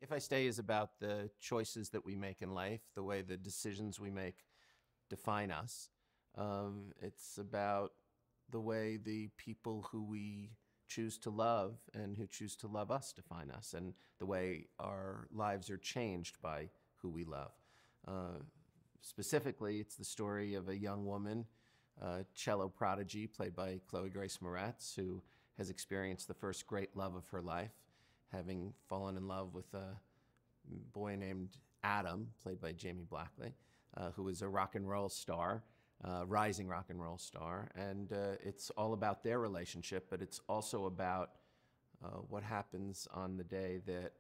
If I Stay is about the choices that we make in life, the way the decisions we make define us. It's about the way the people who we choose to love and who choose to love us define us, and the way our lives are changed by who we love. Specifically, it's the story of a young woman, cello prodigy played by Chloë Grace Moretz, who has experienced the first great love of her life, having fallen in love with a boy named Adam, played by Jamie Blackley, who is a rock and roll star, rising rock and roll star. And it's all about their relationship, but it's also about what happens on the day that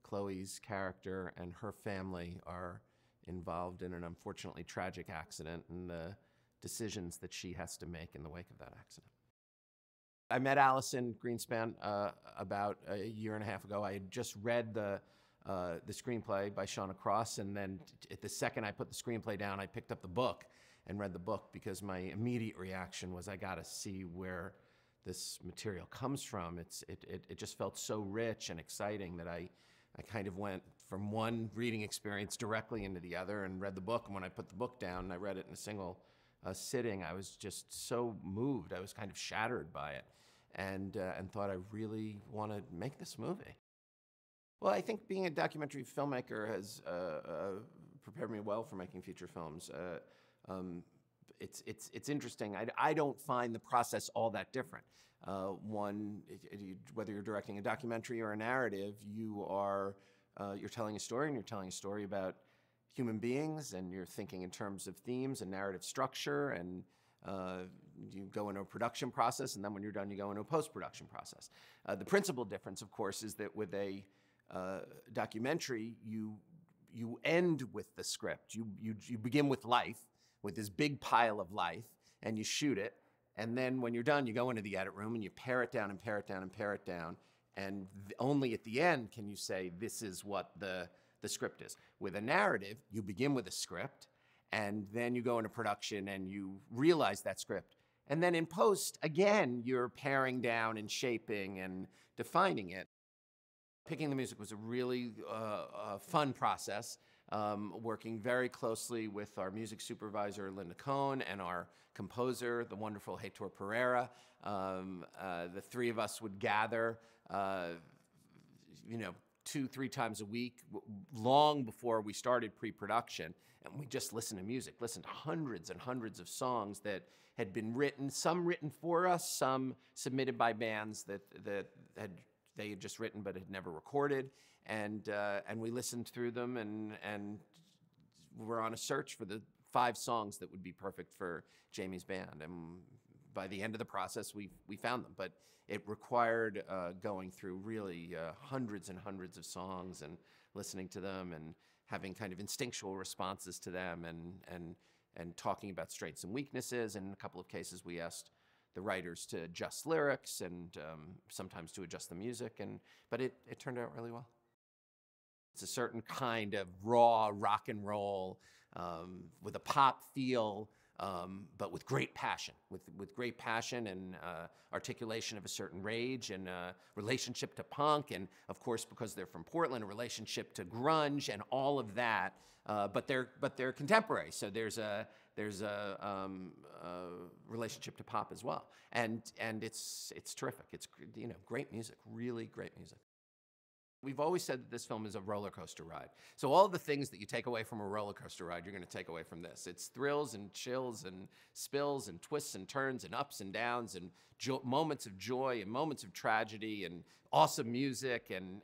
Chloe's character and her family are involved in an unfortunately tragic accident, and the decisions that she has to make in the wake of that accident. I met Allison Greenspan about a year and a half ago. I had just read the screenplay by Shauna Cross, and then at the second I put the screenplay down, I picked up the book and read the book, because my immediate reaction was, I gotta see where this material comes from. It just felt so rich and exciting that I kind of went from one reading experience directly into the other and read the book. And when I put the book down and I read it in a single sitting, I was just so moved. I was kind of shattered by it, and thought I really want to make this movie. Well, I think being a documentary filmmaker has prepared me well for making feature films. It's interesting. I don't find the process all that different. Whether you're directing a documentary or a narrative, you're telling a story, and you're telling a story about human beings, and you're thinking in terms of themes and narrative structure, and you go into a production process, and then when you're done, you go into a post-production process. The principal difference, of course, is that with a documentary, you end with the script. You begin with life, with this big pile of life, and you shoot it, and then when you're done, you go into the edit room and you pare it down and pare it down and pare it down, and only at the end can you say, this is what the script is. With a narrative, you begin with a script, and then you go into production and you realize that script. And then in post, again, you're paring down and shaping and defining it. Picking the music was a really fun process, working very closely with our music supervisor, Linda Cohn, and our composer, the wonderful Heitor Pereira. The three of us would gather, 2-3 times a week, long before we started pre-production, and we just listened to music, listened to hundreds and hundreds of songs that had been written, some written for us, some submitted by bands that they had just written but had never recorded, and we listened through them, and we're on a search for the 5 songs that would be perfect for Jamie's band. And by the end of the process, we found them, but it required going through really hundreds and hundreds of songs and listening to them and having kind of instinctual responses to them, and talking about strengths and weaknesses. In a couple of cases, we asked the writers to adjust lyrics, and sometimes to adjust the music, but it turned out really well. It's a certain kind of raw rock and roll with a pop feel, but with great passion, with great passion and articulation of a certain rage, and relationship to punk, and of course, because they're from Portland, a relationship to grunge and all of that. But they're contemporary, so there's a relationship to pop as well, and it's terrific. It's great music, really great music. We've always said that this film is a roller coaster ride. So all the things that you take away from a roller coaster ride, you're going to take away from this. It's thrills and chills and spills and twists and turns and ups and downs and moments of joy and moments of tragedy and awesome music, and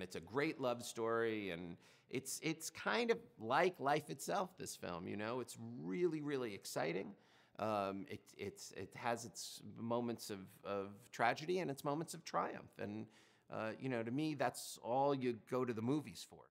it's a great love story, and it's kind of like life itself, this film. It's really, really exciting. It has its moments of tragedy and its moments of triumph, and to me, that's all you go to the movies for.